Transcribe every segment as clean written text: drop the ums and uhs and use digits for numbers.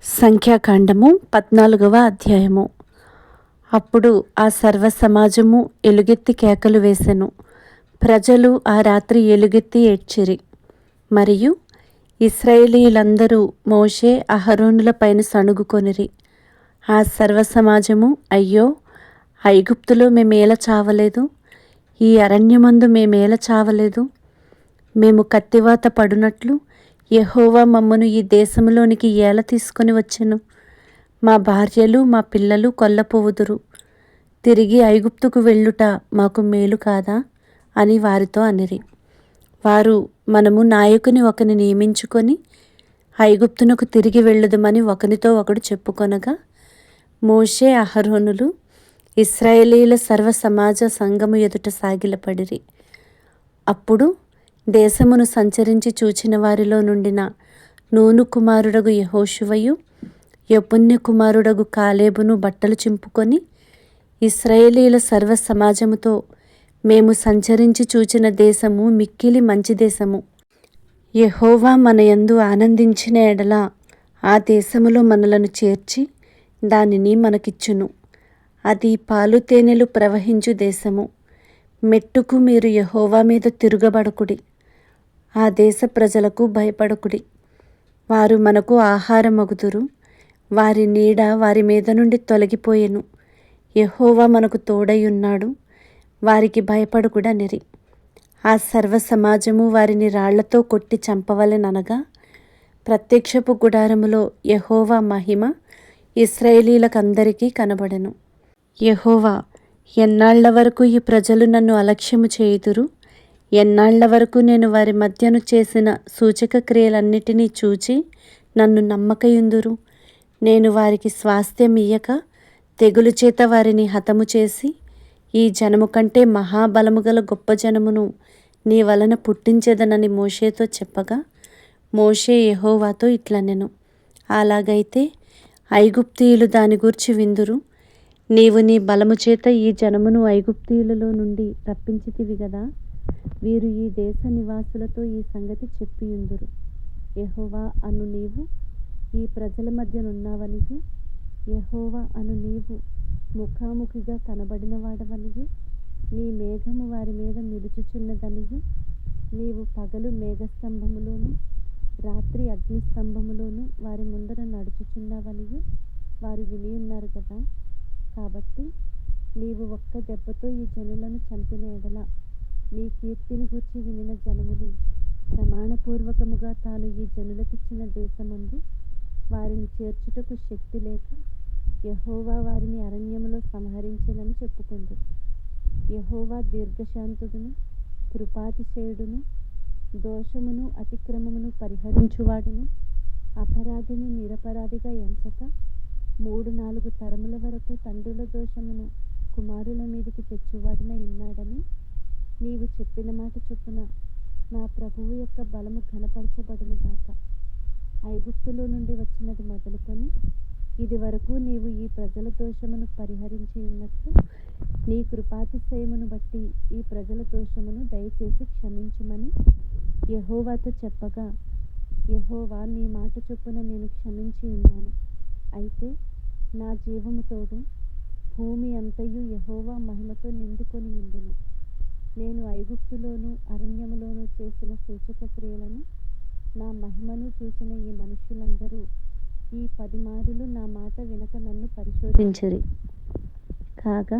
సంఖ్యాకాండము 14వ అధ్యాయము. అప్పుడు ఆ సర్వ సమాజము ఎలుగెత్తి కేకలు వేసెను. ప్రజలు ఆ రాత్రి ఎలుగెత్తి ఏడ్చిరి. మరియు ఇశ్రాయేలీయులందరూ మోషే అహరోనుల పైన సణుగుకొనిరి. ఆ సర్వ సమాజము, అయ్యో, ఐగుప్తులో మేమేల చావలేదు, ఈ అరణ్యమందు మేమేల చావలేదు. మేము కత్తివాత పడునట్లు యెహోవా మమ్మను ఈ దేశంలోనికి ఏల తీసుకొని వచ్చెను. మా భార్యలు మా పిల్లలు కొల్లపోవుదురు. తిరిగి ఐగుప్తుకు వెళ్ళుట మాకు మేలు కాదా అని వారితో అనిరి. వారు, మనము నాయకుని ఒకని నియమించుకొని ఐగుప్తునకు తిరిగి వెళ్ళుదమని ఒకనితో ఒకడు చెప్పుకొనగా, మోషే అహరోనులు ఇశ్రాయేలీయుల సర్వ సమాజ సంఘము ఎదుట సాగిలపడిరి. అప్పుడు దేశమును సంచరించి చూచిన వారిలో నుండిన నూను కుమారుడగు యెహోషువయు యెఫున్నె కుమారుడగు కాలేబును బట్టలు చింపుకొని ఇశ్రాయేలీయుల సర్వ సమాజముతో, మేము సంచరించి చూచిన దేశము మిక్కిలి మంచి దేశము. యెహోవా మన యందు ఆనందించిన ఎడల ఆ దేశములో మనలను చేర్చి దానిని మనకిచ్చును. అది పాలు తేనెలు ప్రవహించు దేశము. మెట్టుకు మీరు యెహోవా మీద తిరుగబడకుడి. ఆ దేశ ప్రజలకు భయపడకుడి. వారు మనకు ఆహారమగుదురు. వారి నీడ వారి మీద నుండి తొలగిపోయెను. యెహోవా మనకు తోడై ఉన్నాడు. వారికి భయపడకుడనిరి. ఆ సర్వ సమాజము వారిని రాళ్లతో కొట్టి చంపవలెననగా, ప్రత్యక్షపు గుడారములో యెహోవా మహిమ ఇశ్రాయేలీయులకందరికీ కనబడెను. యెహోవా, ఎన్నాళ్ల వరకు ఈ ప్రజలు నన్ను అలక్ష్యము చేయుదురు? ఎన్నాళ్ల వరకు నేను వారి మధ్యను చేసిన సూచక క్రియలన్నిటినీ చూచి నన్ను నమ్మకయుందురు? నేను వారికి స్వాస్థ్యం ఇయ్యక తెగులు చేత వారిని హతము చేసి ఈ జనము కంటే మహాబలము గల గొప్ప జనమును నీ వలన పుట్టించెదనని మోషేతో చెప్పగా, మోషే యెహోవాతో ఇట్లనెను, అలాగైతే ఐగుప్తీయులు దాని గూర్చి విందురు. నీవు నీ బలము చేత ఈ జనమును ఐగుప్తీయులలో నుండి రప్పించితివి గదా. వీరు ఈ దేశ నివాసులతో ఈ సంగతి చెప్పియుందురు. యెహోవా అను నీవు ఈ ప్రజల మధ్యనున్నావనియు, యెహోవా అను నీవు ముఖాముఖిగా కనబడిన వాడవనియు, నీ మేఘము వారి మీద నిలుచుచున్నదనియు, నీవు పగలు మేఘస్తంభములోను రాత్రి అగ్నిస్తంభములోను వారి ముందర నడుచుచున్నావనియు వారు వినియున్నారు కదా. కాబట్టి నీవు ఒక్క దెబ్బతో ఈ జనులను చంపిన ఎడల నీ కీర్తిని గూర్చి వినిన జనములు ప్రమాణపూర్వకముగా తాను ఈ జనులకిచ్చిన దేశమందు వారిని చేర్చుటకు శక్తి లేక యెహోవా వారిని అరణ్యములో సంహరించెనని చెప్పుకొందురు. యెహోవా దీర్ఘశాంతుడును కృపాతిశయుడును దోషమును అతిక్రమమును పరిహరించువాడును, అపరాధిని నిరపరాధిగా ఎంచక 3-4 తరముల వరకు తండ్రుల దోషమును కుమారుల మీదికి తెచ్చువాడునై ఉన్నాడని నీవు చెప్పిన మాట చొప్పున నా ప్రభువు యొక్క బలము ఘనపరచబడును గాక. ఐగుప్తులో నుండి వచ్చినది మొదలుకొని ఇది వరకు నీవు ఈ ప్రజల దోషమును పరిహరించి ఉన్నట్లు నీ కృపాతిశయమును బట్టి ఈ ప్రజల దోషమును దయచేసి క్షమించుమని యెహోవాతో చెప్పగా, యెహోవా, నీ మాట చొప్పున నేను క్షమించి ఉన్నాను. అయితే నా జీవము తోడు భూమి అంతయు యెహోవా మహిమతో నిండుకొని ఉండును. నేను ఐగుప్తులోను అరణ్యములోను చేసిన సూచక క్రియలను నా మహిమను చూసిన ఈ మనుష్యులందరూ ఈ 10 మారులు నా మాట వినక నన్ను పరిశోధించిరి. కాగా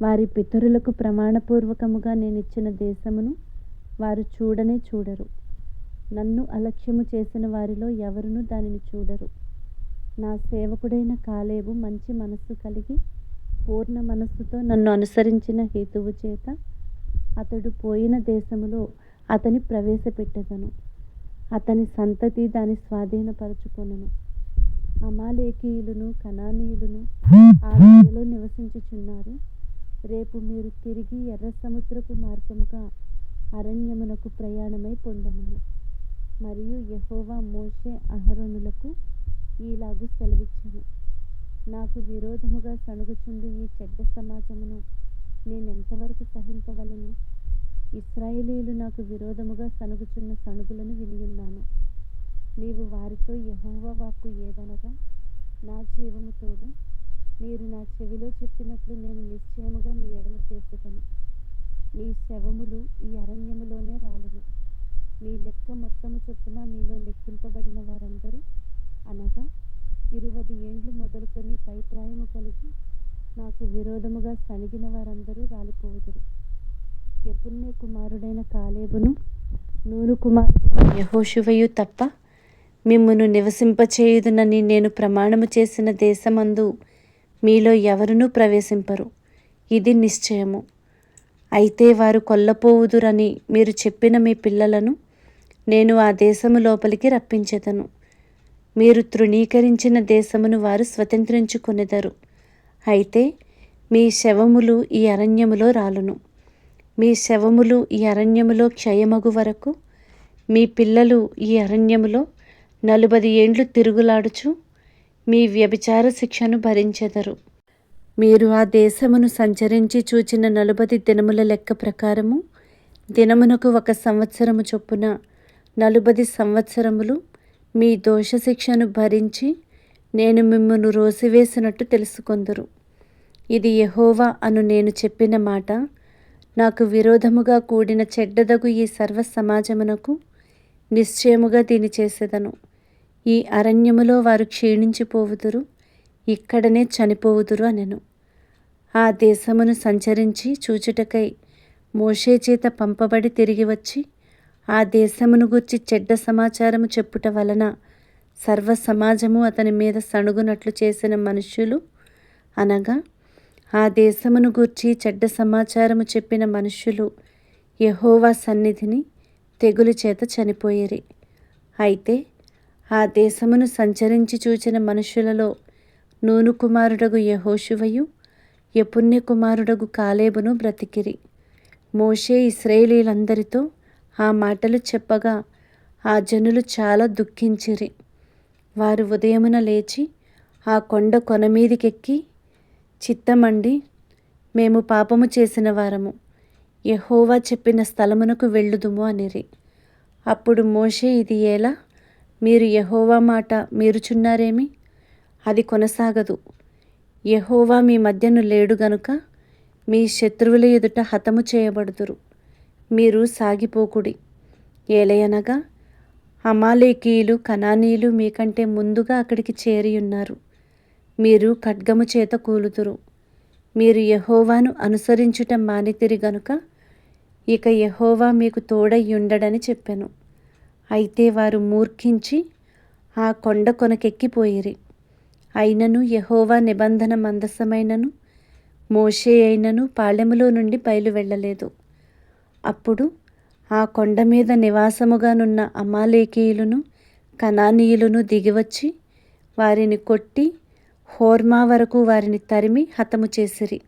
వారి పితరులకు ప్రమాణపూర్వకముగా నేనిచ్చిన దేశమును వారు చూడనే చూడరు. నన్ను అలక్ష్యము చేసిన వారిలో ఎవరునూ దానిని చూడరు. నా సేవకుడైన కాలేబు మంచి మనస్సు కలిగి పూర్ణ మనస్సుతో నన్ను అనుసరించిన హేతువు చేత అతడు పోయిన దేశములో అతని ప్రవేశపెట్టెదను. అతని సంతతి దాని స్వాధీనపరచుకొనును. అమాలేకీయులను కనానీయులను ఆ లోయలో నివసించుచున్నారు. రేపు మీరు తిరిగి ఎర్ర సముద్రపు మార్గముగా అరణ్యమునకు ప్రయాణమై పొండెదరు. మరియు యెహోవా మోషే అహరోనులకు ఈలాగు సెలవిచ్చెను, నాకు విరోధముగా సణుగుచుండు ఈ చెడ్డ సమాజమును నేనెంతవరకు సహింపవలెను? ఇశ్రాయేలీయులు నాకు విరోధముగా సణుగుచున్న సణుగులను వినియున్నాను. నీవు వారితో యెహోవా వాక్కు ఏదనగా, నా జీవము తోడు మీరు నా చెవిలో చెప్పినట్లు నేను నిశ్చయముగా మీ ఎడల చేసేదను. మీ శవములు ఈ అరణ్యములోనే రాలును. మీ లెక్క మొత్తము చొప్పున మీలో లెక్కింపబడిన వారందరూ, అనగా 20 ఏండ్లు మొదలుకొని పైప్రాయము కలిగి నాకు విరోధముగా సణిగిన వారందరూ రాలిపోవుదురు. యెఫున్నె కుమారుడైన కాలేబును, నూను కుమారుడైన యెహోషువయు తప్ప మిమ్మును నివసింపచేయుదునని నేను ప్రమాణము చేసిన దేశమందు మీలో ఎవరునూ ప్రవేశింపరు. ఇది నిశ్చయము. అయితే వారు కొల్లపోవుదురని మీరు చెప్పిన మీ పిల్లలను నేను ఆ దేశము లోపలికి రప్పించెదను. మీరు తృణీకరించిన దేశమును వారు స్వతంత్రించుకొనెదరు. అయితే మీ శవములు ఈ అరణ్యములో రాలును. మీ శవములు ఈ అరణ్యములో క్షయమగు వరకు మీ పిల్లలు ఈ అరణ్యములో 40 ఏండ్లు తిరుగులాడుచు మీ వ్యభిచార శిక్షను భరించెదరు. మీరు ఆ దేశమును సంచరించి చూచిన 40 దినముల లెక్క ప్రకారము దినమునకు 1 సంవత్సరము చొప్పున 40 సంవత్సరములు మీ దోష శిక్షను భరించి నేను మిమ్మును రోసివేసినట్టు తెలుసుకొందురు. ఇది యెహోవా అను నేను చెప్పిన మాట. నాకు విరోధముగా కూడిన చెడ్డదగు ఈ సర్వ సమాజమునకు నిశ్చయముగా దీని చేసేదను. ఈ అరణ్యములో వారు క్షీణించిపోవుదురు, ఇక్కడనే చనిపోవుదురు అనెను. ఆ దేశమును సంచరించి చూచుటకై మోషే చేత పంపబడి తిరిగి వచ్చి ఆ దేశమును గూర్చి చెడ్డ సమాచారము చెప్పుట వలన సర్వ సమాజము అతని మీద సణుగునట్లు చేసిన మనుష్యులు, అనగా ఆ దేశమును గూర్చి చెడ్డ సమాచారము చెప్పిన మనుష్యులు యెహోవా సన్నిధిని తెగులు చేత చనిపోయిరి. అయితే ఆ దేశమును సంచరించి చూచిన మనుష్యులలో నూను కుమారుడగు యెహోషువయు యెఫున్నె కుమారుడగు కాలేబును బ్రతికిరి. మోషే ఇశ్రాయేలీయులందరితో ఆ మాటలు చెప్పగా ఆ జనులు చాలా దుఃఖించిరి. వారు ఉదయమున లేచి ఆ కొండ కొనమీదికెక్కి చిత్తమండి, మేము పాపము చేసిన వారము, యెహోవా చెప్పిన స్థలమునకు వెళ్ళుదుము అనిరి. అప్పుడు మోషే, ఇది ఎలా? మీరు యెహోవా మాట మీరుచున్నారేమి? అది కొనసాగదు. యెహోవా మీ మధ్యను లేడు గనుక మీ శత్రువుల ఎదుట హతము చేయబడుదురు. మీరు సాగిపోకుడి. ఏలయనగా అమాలేకీయులు, కనానీయులు మీకంటే ముందుగా అక్కడికి చేరియున్నారు. మీరు ఖడ్గము చేత కూలుదురు. మీరు యెహోవాను అనుసరించుట మానితిరి గనుక ఇక యెహోవా మీకు తోడయ్యుండడని చెప్పెను. అయితే వారు మూర్ఖించి ఆ కొండ కొనకెక్కిపోయిరి. అయినను యెహోవా నిబంధన మందసమైనను మోషే అయినను పాళెములో నుండి బయలు వెళ్ళలేదు. అప్పుడు ఆ కొండ మీద నివాసముగానున్న అమాలేకీయులను, కనానీయులను దిగివచ్చి వారిని కొట్టి హోర్మా వరకు వారిని తరిమి హతము చేసిరి.